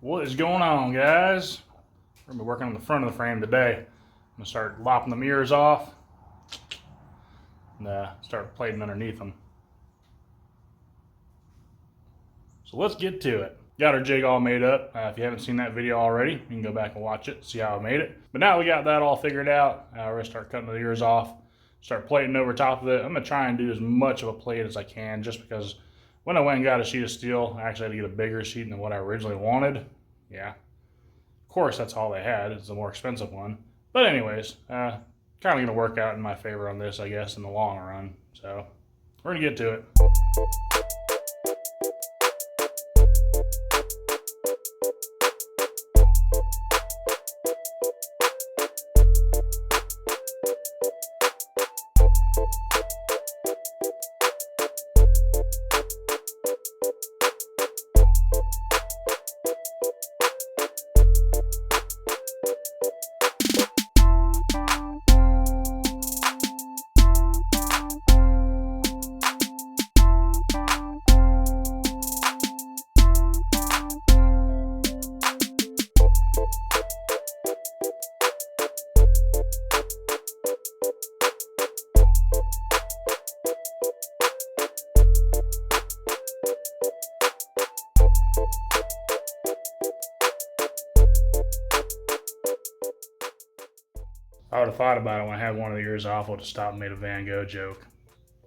What is going on, guys? We're gonna be working on the front of the frame today. I'm gonna start lopping the mirrors off and start plating underneath them. So let's get to it. Got our jig all made up. If you haven't seen that video already, you can go back and watch it, see how I made it. But now we got that all figured out. We're gonna start cutting the ears off, start plating over top of it. I'm gonna try and do as much of a plate as I can, just because when I went and got a sheet of steel, I actually had to get a bigger sheet than what I originally wanted. Yeah, of course that's all they had. It's the more expensive one. But anyways, kind of gonna work out in my favor on this, I guess, in the long run. So we're gonna get to it. I would have thought about it when I had one of the ears off. I would have stopped and made a Van Gogh joke.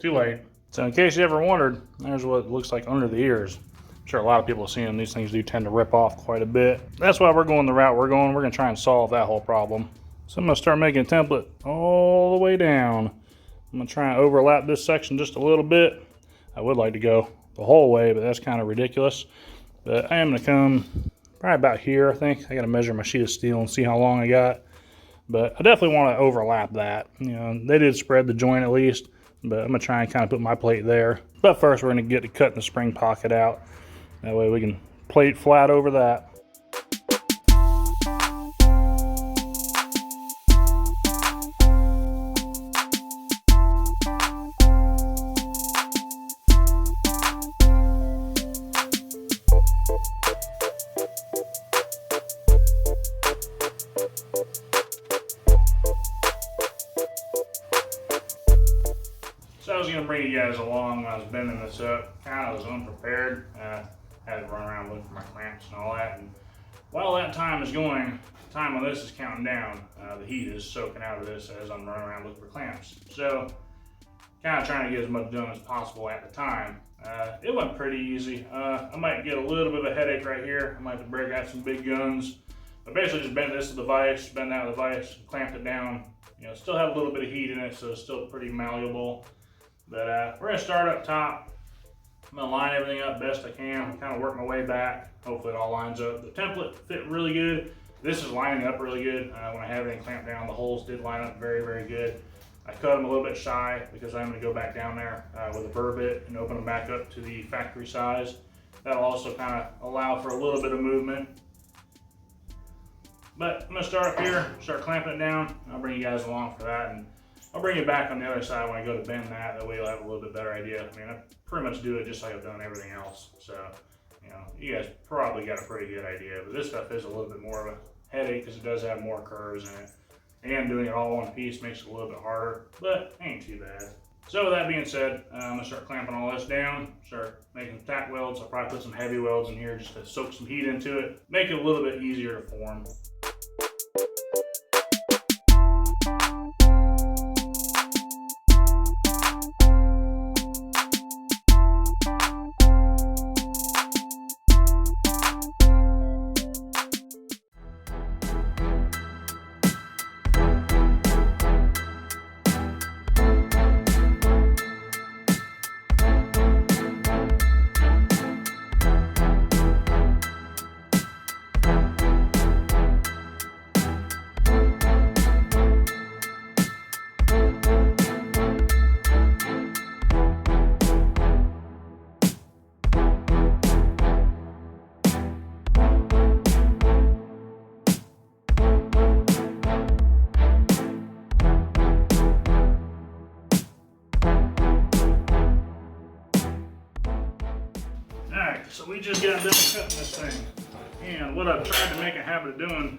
Too late. So in case you ever wondered, there's what it looks like under the ears. I'm sure a lot of people have seen them. These things do tend to rip off quite a bit. That's why we're going the route we're going. We're going to try and solve that whole problem. So I'm going to start making a template all the way down. I'm going to try and overlap this section just a little bit. I would like to go the whole way, but that's kind of ridiculous. But I am going to come probably about here, I think. I got to measure my sheet of steel and see how long I got. But I definitely want to overlap that. You know, they did spread the joint at least, but I'm going to try and kind of put my plate there. But first we're going to get to cutting the spring pocket out. That way we can plate flat over that. So I was going to bring you guys along when I was bending this up. Kind of was unprepared. Had to run around looking for my clamps and all that. And while that time is going, the time on this is counting down. The heat is soaking out of this as I'm running around looking for clamps. So kind of trying to get as much done as possible at the time. It went pretty easy. I might get a little bit of a headache right here. I might have to break out some big guns. But basically just bent this to the vise, bent that to the vise, clamped it down. You know, still had a little bit of heat in it, so it's still pretty malleable. But we're going to start up top. I'm going to line everything up best I can, kind of work my way back. Hopefully it all lines up. The template fit really good. This is lining up really good. When I had everything clamped down, the holes did line up very, very good. I cut them a little bit shy because I'm going to go back down there with a burr bit and open them back up to the factory size. That'll also kind of allow for a little bit of movement. But I'm going to start up here, start clamping it down. I'll bring you guys along for that. And I'll bring you back on the other side when I go to bend that. That way you'll have a little bit better idea. I mean, I pretty much do it just like I've done everything else. So, you know, you guys probably got a pretty good idea. But this stuff is a little bit more of a headache because it does have more curves in it. And doing it all in one piece makes it a little bit harder, but ain't too bad. So with that being said, I'm gonna start clamping all this down, start making some tack welds. I'll probably put some heavy welds in here just to soak some heat into it, make it a little bit easier to form. So we just got done cutting this thing. And what I've tried to make a habit of doing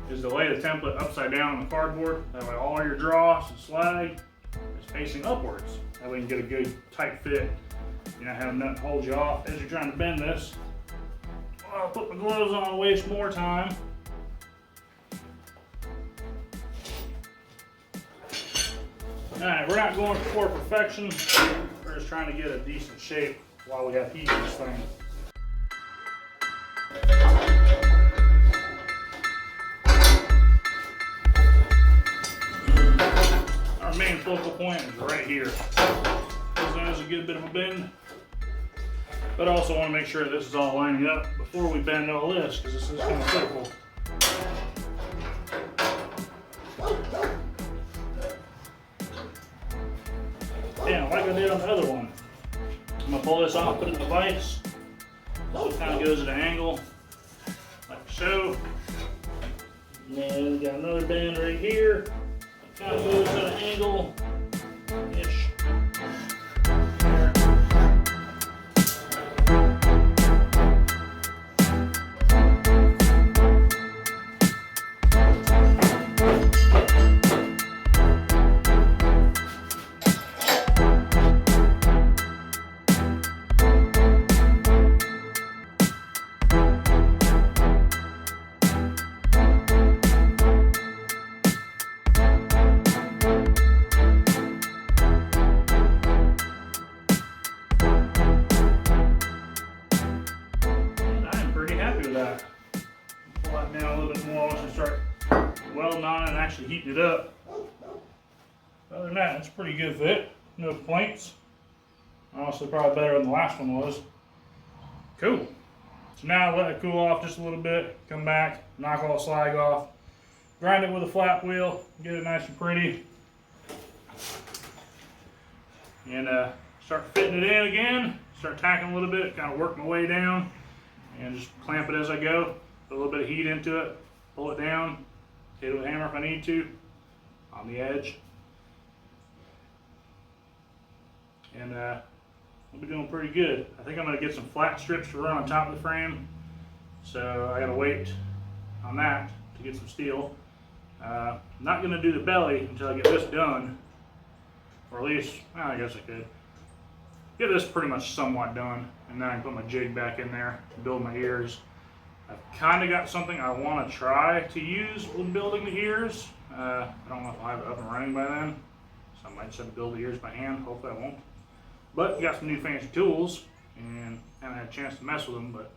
is to lay the template upside down on the cardboard. That way all your dross and slag is facing upwards. That way you can get a good tight fit. You're not having nothing to hold you off as you're trying to bend this. I'll put my gloves on, waste more time. Alright, we're not going for perfection. We're just trying to get a decent shape while we have heat in this thing. Our main focal point is right here. This has a good bit of a bend. But I also want to make sure this is all lining up before we bend all this, because this is kind of critical. Yeah, like I did on the other one. I'm going to pull this off, put it in the vise. So it kind of goes at an angle, like so. And then we got another bend right here. It kind of goes at an angle-ish. That. Pull that down a little bit more once we start welding on it and actually heating it up. Other than that, it's a pretty good fit. No complaints. Honestly, probably better than the last one was. Cool. So now let it cool off just a little bit. Come back, knock all the slag off. Grind it with a flat wheel. Get it nice and pretty. And start fitting it in again. Start tacking a little bit. Kind of work my way down. And just clamp it as I go. Put a little bit of heat into it. Pull it down. Hit it with a hammer if I need to. On the edge. And we'll be doing pretty good. I think I'm going to get some flat strips to run on top of the frame. So I got to wait on that to get some steel. Not going to do the belly until I get this done. Or at least, I guess I could. Get this pretty much somewhat done, and then I can put my jig back in there and build my ears. I've kind of got something I want to try to use when building the ears. I don't know if I'll have it up and running by then, so I might just have to build the ears by hand. Hopefully I won't. But got some new fancy tools, and haven't had a chance to mess with them, but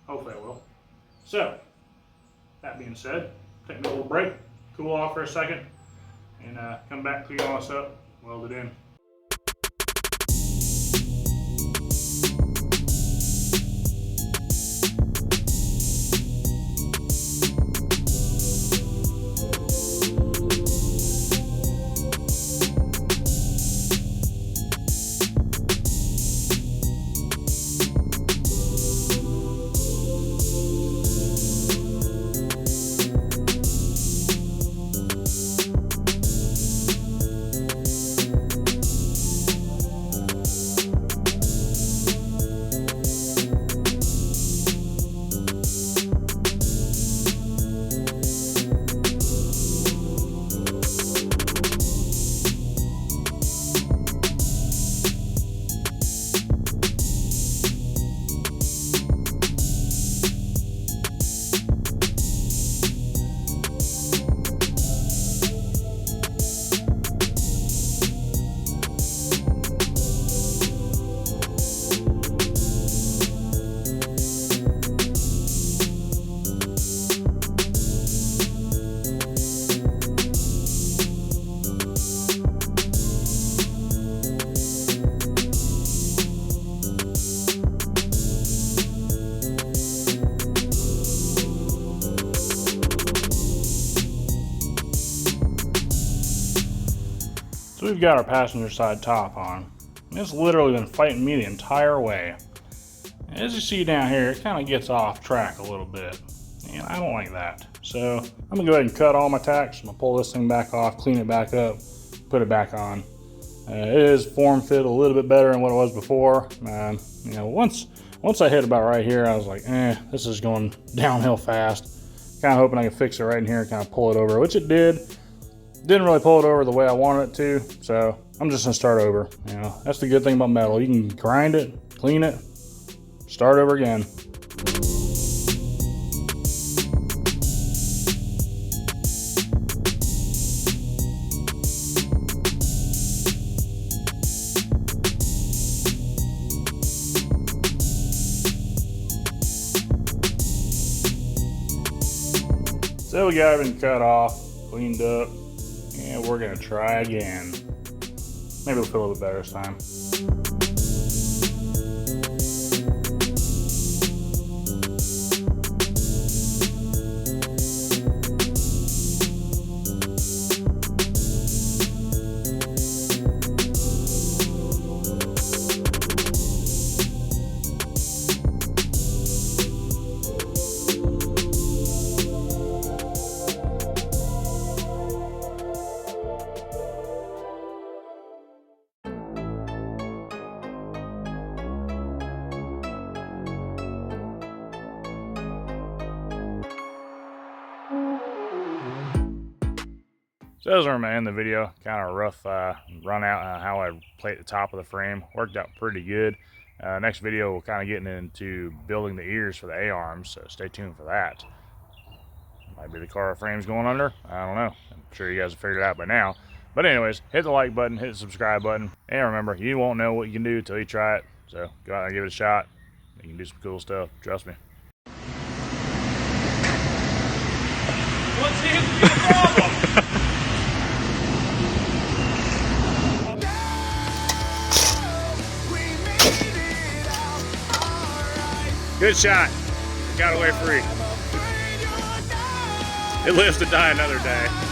hopefully I will. So, that being said, take a little break, cool off for a second, and come back, clean all this up, weld it in. So we've got our passenger side top on. And it's literally been fighting me the entire way. And as you see down here, it kind of gets off track a little bit. And I don't like that. So I'm gonna go ahead and cut all my tacks. I'm gonna pull this thing back off, clean it back up, put it back on. It is form fit a little bit better than what it was before. You know, once Once I hit about right here, I was like, this is going downhill fast. Kind of hoping I could fix it right in here and kind of pull it over, which it did. Didn't really pull it over the way I wanted it to, so I'm just gonna start over. You know, that's the good thing about metal. You can grind it, clean it, start over again. So we got everything cut off, cleaned up, and we're gonna try again. Maybe it'll feel a little bit better this time. So as I'm gonna end the video, kind of a rough run out on how I plate the top of the frame. Worked out pretty good. Next video, we'll kind of getting into building the ears for the A-arms, so stay tuned for that. Might be the car frame's going under. I don't know. I'm sure you guys have figured it out by now. But anyways, hit the like button, hit the subscribe button, and remember, you won't know what you can do until you try it. So go out and give it a shot. You can do some cool stuff. Trust me. What seems to be the problem? Good shot. Got away free. It lives to die another day.